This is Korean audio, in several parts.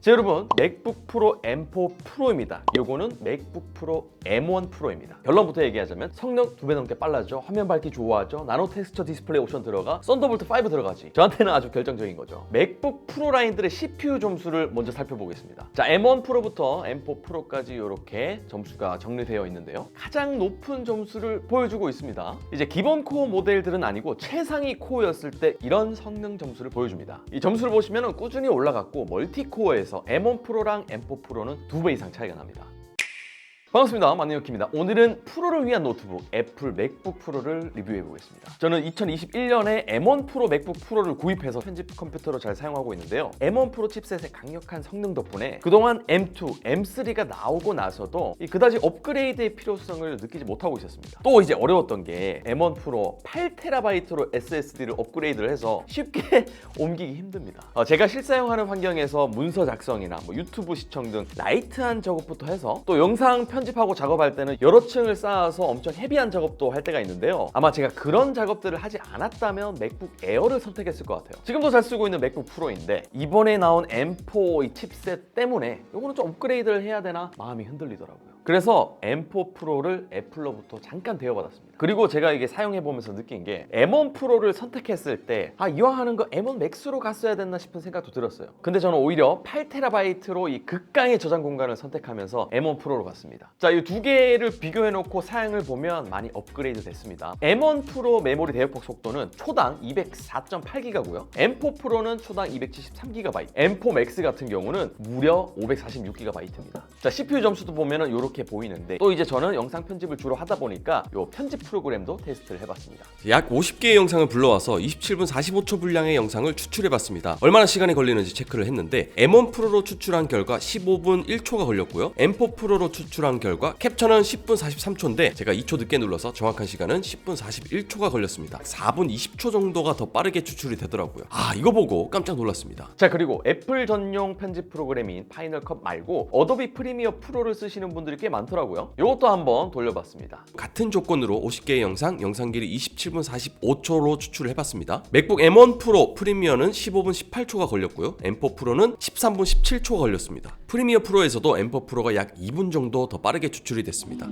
자, 여러분, 맥북 프로 M4 프로입니다. 요거는 맥북 프로 M1 프로입니다. 결론부터 얘기하자면 성능 2배 넘게 빨라져, 화면 밝기 좋아하죠, 나노 텍스처 디스플레이 옵션 들어가, 썬더볼트 5 들어가지. 저한테는 아주 결정적인 거죠. 맥북 프로 라인들의 CPU 점수를 먼저 살펴보겠습니다. 자, M1 프로부터 M4 프로까지 이렇게 점수가 정리되어 있는데요. 가장 높은 점수를 보여주고 있습니다. 이제 기본 코어 모델들은 아니고 최상위 코어였을 때 이런 성능 점수를 보여줍니다. 이 점수를 보시면 꾸준히 올라갔고, 멀티코어에서 M1 프로랑 M4 프로는 2배 이상 차이가 납니다. 반갑습니다. 만능혁입니다. 오늘은 프로를 위한 노트북 애플 맥북 프로를 리뷰해 보겠습니다. 저는 2021년에 M1 프로 맥북 프로를 구입해서 편집 컴퓨터로 잘 사용하고 있는데요. M1 프로 칩셋의 강력한 성능 덕분에 그동안 M2, M3가 나오고 나서도 그다지 업그레이드의 필요성을 느끼지 못하고 있었습니다. 또 이제 어려웠던 게 M1 프로 8TB로 SSD를 업그레이드를 해서 쉽게 옮기기 힘듭니다. 제가 실사용하는 환경에서 문서 작성이나 유튜브 시청 등 라이트한 작업부터 해서 또 영상 편집하고 작업할 때는 여러 층을 쌓아서 엄청 헤비한 작업도 할 때가 있는데요. 아마 제가 그런 작업들을 하지 않았다면 맥북 에어를 선택했을 것 같아요. 지금도 잘 쓰고 있는 맥북 프로인데 이번에 나온 M4 이 칩셋 때문에 이거는 좀 업그레이드를 해야 되나 마음이 흔들리더라고요. 그래서 M4 프로를 애플로부터 잠깐 대여받았습니다. 그리고 제가 이게 사용해보면서 느낀 게 M1 프로를 선택했을 때 이왕 하는 거 M1 맥스로 갔어야 됐나 싶은 생각도 들었어요. 근데 저는 오히려 8TB로 이 극강의 저장 공간을 선택하면서 M1 프로로 갔습니다. 자, 이 두 개를 비교해놓고 사양을 보면 많이 업그레이드 됐습니다. M1 프로 메모리 대역폭 속도는 초당 204.8GB고요. M4 프로는 초당 273GB, M4 맥스 같은 경우는 무려 546GB입니다. 자, CPU 점수도 보면은 이렇게 보이는데, 또 이제 저는 영상 편집을 주로 하다 보니까 요 편집 프로그램도 테스트를 해봤습니다. 약 50개의 영상을 불러와서 27분 45초 분량의 영상을 추출해봤습니다. 얼마나 시간이 걸리는지 체크를 했는데 M1 프로로 추출한 결과 15분 1초가 걸렸고요. M4 프로로 추출한 결과 캡처는 10분 43초인데 제가 2초 늦게 눌러서 정확한 시간은 10분 41초가 걸렸습니다. 4분 20초 정도가 더 빠르게 추출이 되더라고요. 이거 보고 깜짝 놀랐습니다. 자, 그리고 애플 전용 편집 프로그램인 파이널 컷 말고 어도비 프리미어 프로를 쓰시는 분들이 꽤 많더라고요. 이것도 한번 돌려봤습니다. 같은 조건으로 50개의 영상 길이 27분 45초로 추출을 해봤습니다. 맥북 M1 프로 프리미어는 15분 18초가 걸렸고요. M4 프로는 13분 17초가 걸렸습니다. 프리미어 프로에서도 M4 프로가 약 2분 정도 더 빠르게 추출이 됐습니다.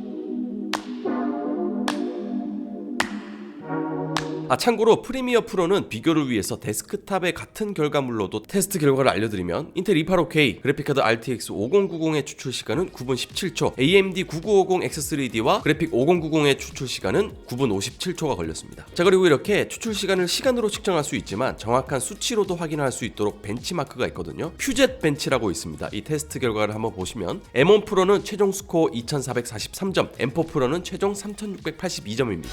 참고로 프리미어 프로는 비교를 위해서 데스크탑의 같은 결과물로도 테스트 결과를 알려드리면 인텔 285K 그래픽카드 RTX 5090의 추출 시간은 9분 17초, AMD 9950X3D와 그래픽 5090의 추출 시간은 9분 57초가 걸렸습니다. 자, 그리고 이렇게 추출 시간을 시간으로 측정할 수 있지만 정확한 수치로도 확인할 수 있도록 벤치마크가 있거든요. 퓨젯 벤치라고 있습니다. 이 테스트 결과를 한번 보시면 M1 프로는 최종 스코어 2443점, M4 프로는 최종 3682점입니다.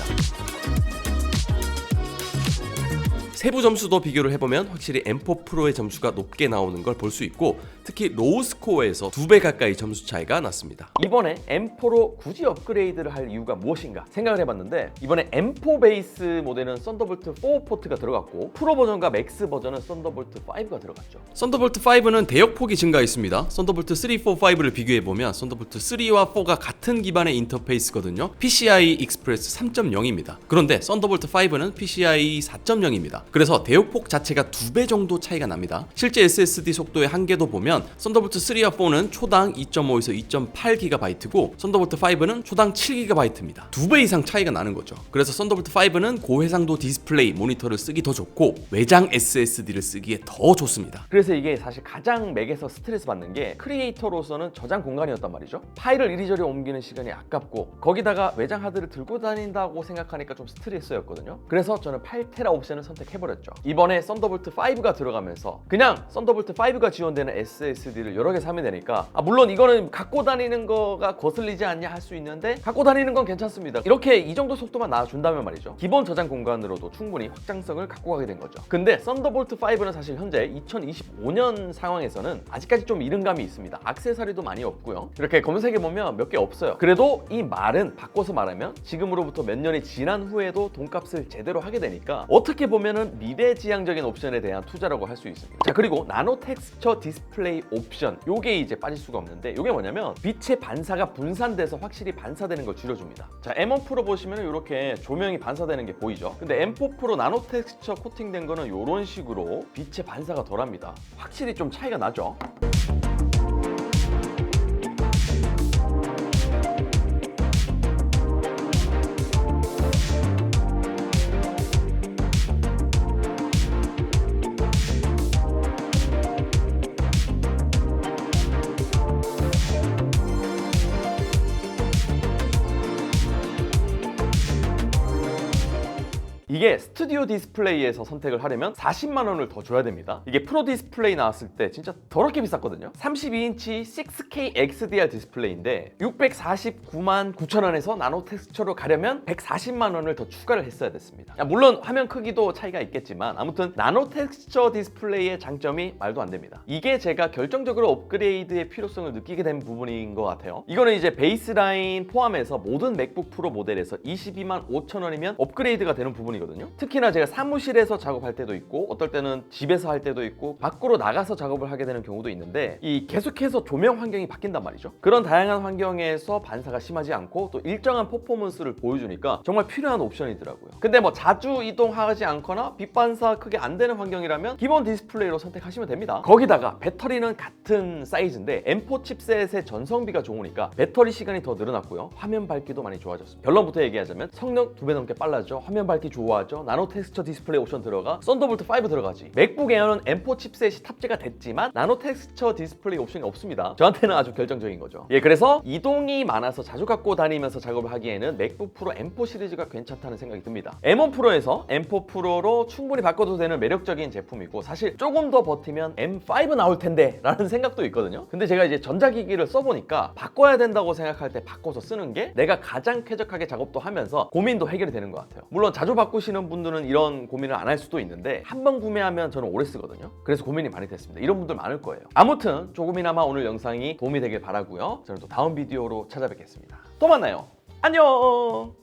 세부 점수도 비교를 해보면 확실히 M4 프로의 점수가 높게 나오는 걸 볼 수 있고, 특히 로우 스코어에서 2배 가까이 점수 차이가 났습니다. 이번에 M4로 굳이 업그레이드를 할 이유가 무엇인가 생각을 해봤는데, 이번에 M4 베이스 모델은 썬더볼트 4 포트가 들어갔고 프로 버전과 맥스 버전은 썬더볼트 5가 들어갔죠. 썬더볼트 5는 대역폭이 증가했습니다. 썬더볼트 3, 4, 5를 비교해보면 썬더볼트 3와 4가 같은 기반의 인터페이스거든요. PCI Express 3.0입니다. 그런데 썬더볼트 5는 PCI 4.0입니다. 그래서 대역폭 자체가 2배 정도 차이가 납니다. 실제 SSD 속도의 한계도 보면 썬더볼트 3와 4는 초당 2.5에서 2.8GB고 썬더볼트 5는 초당 7GB입니다. 2배 이상 차이가 나는 거죠. 그래서 썬더볼트 5는 고해상도 디스플레이 모니터를 쓰기 더 좋고 외장 SSD를 쓰기에 더 좋습니다. 그래서 이게 사실 가장 맥에서 스트레스 받는 게 크리에이터로서는 저장 공간이었단 말이죠. 파일을 이리저리 옮기는 시간이 아깝고 거기다가 외장 하드를 들고 다닌다고 생각하니까 좀 스트레스였거든요. 그래서 저는 8테라 옵션을 선택해버렸죠. 이번에 썬더볼트 5가 들어가면서 그냥 썬더볼트 5가 지원되는 SSD를 여러 개 사면 되니까, 물론 이거는 갖고 다니는 거가 거슬리지 않냐 할 수 있는데 갖고 다니는 건 괜찮습니다. 이렇게 이 정도 속도만 나와준다면 말이죠. 기본 저장 공간으로도 충분히 확장성을 갖고 가게 된 거죠. 근데 썬더볼트 5는 사실 현재 2025년 상황에서는 아직까지 좀 이른 감이 있습니다. 액세서리도 많이 없고요. 이렇게 검색해보면 몇 개 없어요. 그래도 이 말은 바꿔서 말하면 지금으로부터 몇 년이 지난 후에도 돈값을 제대로 하게 되니까 어떻게 보면은 미래지향적인 옵션에 대한 투자라고 할 수 있습니다. 자, 그리고 나노 텍스처 디스플레이 디스플레이 옵션, 요게 이제 빠질 수가 없는데, 요게 뭐냐면 빛의 반사가 분산돼서 확실히 반사되는 걸 줄여줍니다. 자, M1 프로 보시면 이렇게 조명이 반사되는 게 보이죠. 근데 M4 프로 나노 텍스처 코팅된 거는 이런 식으로 빛의 반사가 덜합니다. 확실히 좀 차이가 나죠. 이게 스튜디오 디스플레이에서 선택을 하려면 40만 원을 더 줘야 됩니다. 이게 프로 디스플레이 나왔을 때 진짜 더럽게 비쌌거든요. 32인치 6K XDR 디스플레이인데 649만 9천 원에서 나노 텍스처로 가려면 140만 원을 더 추가를 했어야 됐습니다. 물론 화면 크기도 차이가 있겠지만 아무튼 나노 텍스처 디스플레이의 장점이 말도 안 됩니다. 이게 제가 결정적으로 업그레이드의 필요성을 느끼게 된 부분인 것 같아요. 이거는 이제 베이스라인 포함해서 모든 맥북 프로 모델에서 22만 5천 원이면 업그레이드가 되는 부분이거든요. 특히나 제가 사무실에서 작업할 때도 있고 어떨 때는 집에서 할 때도 있고 밖으로 나가서 작업을 하게 되는 경우도 있는데 이 계속해서 조명 환경이 바뀐단 말이죠. 그런 다양한 환경에서 반사가 심하지 않고 또 일정한 퍼포먼스를 보여주니까 정말 필요한 옵션이더라고요. 근데 뭐 자주 이동하지 않거나 빛 반사 크게 안 되는 환경이라면 기본 디스플레이로 선택하시면 됩니다. 거기다가 배터리는 같은 사이즈인데 M4 칩셋의 전성비가 좋으니까 배터리 시간이 더 늘어났고요. 화면 밝기도 많이 좋아졌습니다. 결론부터 얘기하자면 성능 2배 넘게 빨라져, 화면 밝기 좋아져, 나노 텍스처 디스플레이 옵션 들어가, 썬더볼트 5 들어가지. 맥북 에어는 M4 칩셋이 탑재가 됐지만 나노 텍스처 디스플레이 옵션이 없습니다. 저한테는 아주 결정적인 거죠. 그래서 이동이 많아서 자주 갖고 다니면서 작업을 하기에는 맥북 프로 M4 시리즈가 괜찮다는 생각이 듭니다. M1 프로에서 M4 프로로 충분히 바꿔도 되는 매력적인 제품이고 사실 조금 더 버티면 M5 나올 텐데 라는 생각도 있거든요. 근데 제가 이제 전자기기를 써보니까 바꿔야 된다고 생각할 때 바꿔서 쓰는 게 내가 가장 쾌적하게 작업도 하면서 고민도 해결이 되는 것 같아요. 물론 자주 바꾸시는 분들은 이런 고민을 안 할 수도 있는데 한 번 구매하면 저는 오래 쓰거든요. 그래서 고민이 많이 됐습니다. 이런 분들 많을 거예요. 아무튼 조금이나마 오늘 영상이 도움이 되길 바라고요. 저는 또 다음 비디오로 찾아뵙겠습니다. 또 만나요. 안녕.